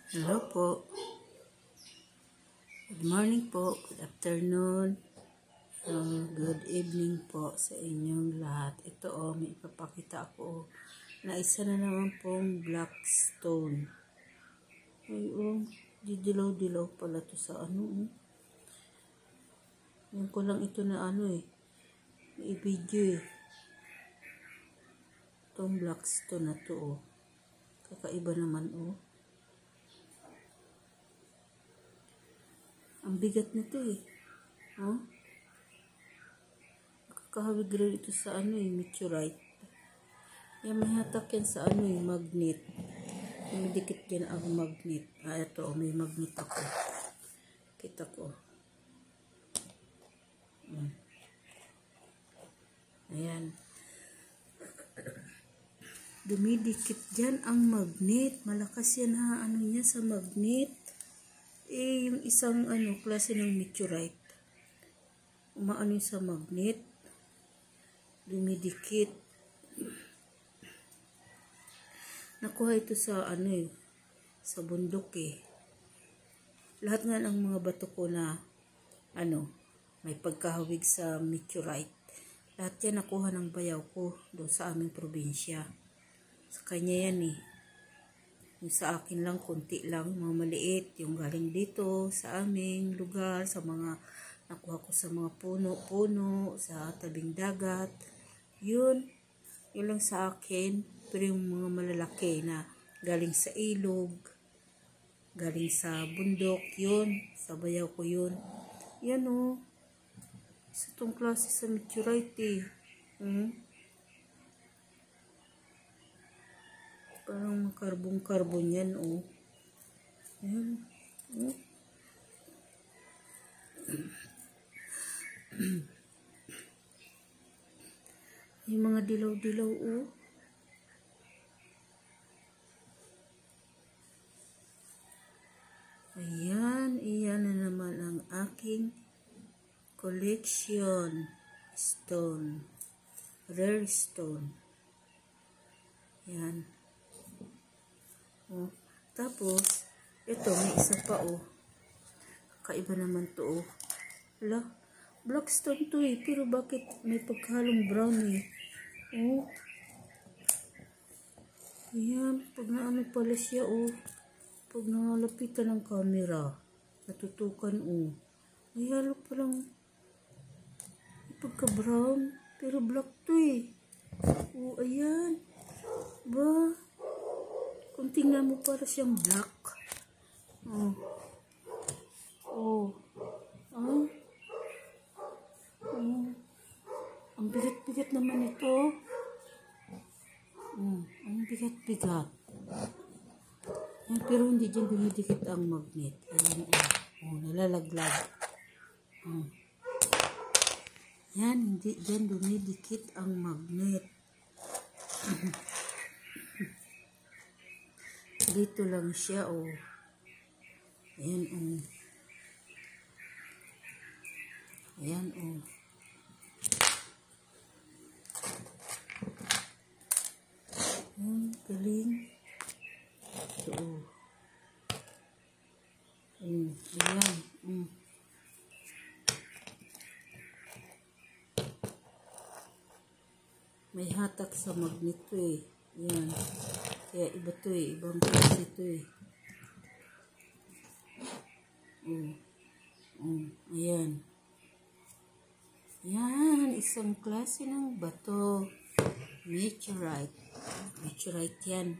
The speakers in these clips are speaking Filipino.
Hello po. Good morning po. Good afternoon. Good evening po sa inyong lahat. Ito may ipapakita ako na isa na naman pong black stone. Ay didilaw-dilaw pala to sa Yan ko lang ito na i-video Itong black stone na to Kakaiba naman Ang bigat nito Kakahawig rin ito sa meteorite. Yan, may hatak yan sa magnet. May dikit dyan ang magnet. Ito, may magnet ako. Kita ko. Ayan. Dumidikit dyan ang magnet. Malakas yan niya sa magnet. Yung isang klase ng meteorite. Umaano sa magnet. Dumidikit. Nakuha ito sa sa bundok Lahat nga ng mga bato ko na may pagkahawig sa meteorite. Lahat yan nakuha ng bayaw ko doon sa aming probinsya. Sa kanya yan Yung sa akin lang, konti lang, mga maliit. Yung galing dito sa aming lugar, sa mga nakuha ko sa mga puno-puno, sa tabing dagat. Yun lang sa akin. Pero yung mga malalaki na galing sa ilog, galing sa bundok, yun. Sa bayaw ko yun. Yan Isa tong klase sa meteorite Parang karbon-karbon yan Ayan. Yung mga dilaw-dilaw Ayan, iyan na naman ang aking collection stone. Rare stone. Ayan. Tapos, ito, may isa pa Kaiba naman to Hala, black stone to pero bakit may pagkalong brown Ayan, pag naano pala siya pag nalapitan ng camera, natutukan may halo palang pagka-brown, pero black to ayan. Ba, kung tingnan mo para siyang black. Ang bigat-bigat naman ito. Ang bigat-bigat. Pero hindi dyan dumidikit ang magnet. Ayan nalalaglag. Yan, hindi dyan dumidikit ang magnet. Dito lang siya Ayan Ayan galing. Ito ayan may hatak sa magnet to Ayan. Kaya iba to ibang klase to Ayan. Yan, isang klase ng bato. Meteorite. Meteorite yan.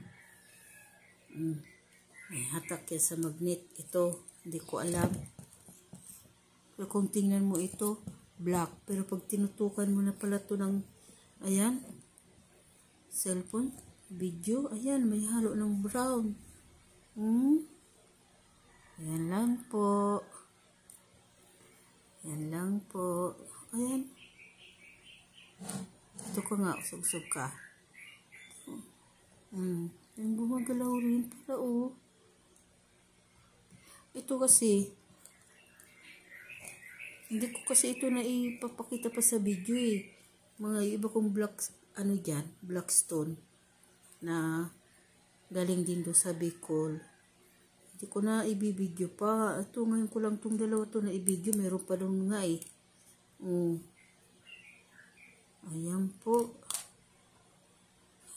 May hatak yan sa magnet. Ito, hindi ko alam. Pero kung tingnan mo ito, black. Pero pag tinutukan mo na pala ito ng, ayan, cellphone, video, ayan, may halo ng brown. Ayan lang po. Yan lang po. Ayan. Ito ko nga, usog-usog ka. Yung gumagalaw rin pala Ito kasi, hindi ko kasi ito na ipapakita pa sa video Mga iba kong black, black stone na galing din doon sa Bicol. Hindi ko na ibibideo pa. Ito, ngayon ko lang itong dalawa to na ibideo. Meron pa doon nga eh. Ayan po.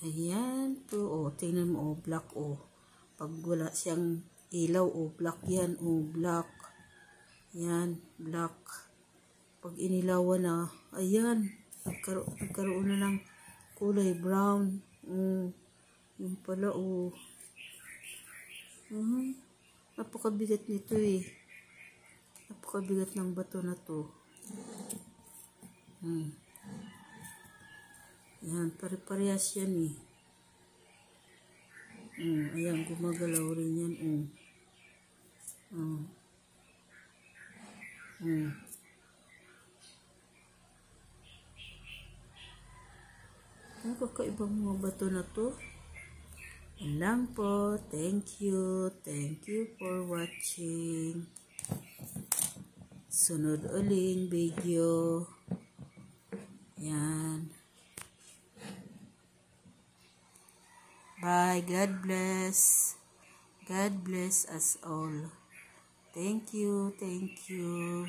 Ayan po. Tingnan mo. Black Pag wala siyang ilaw. Black yan. Black. Yan. Black. Pag inilawan na. Ayan. Nagkaroon na ng kulay brown. Yun pala napakabigat nito eh. Napakabigat ng bato na to. Ayan, pare-parehas yan eh. Ayan, gumagalaw rin yan. Ang kakaibang mga bato na to. Yan lang po. Thank you. Thank you for watching. Sunod uling video. Yan. Bye. God bless. God bless us all. Thank you. Thank you.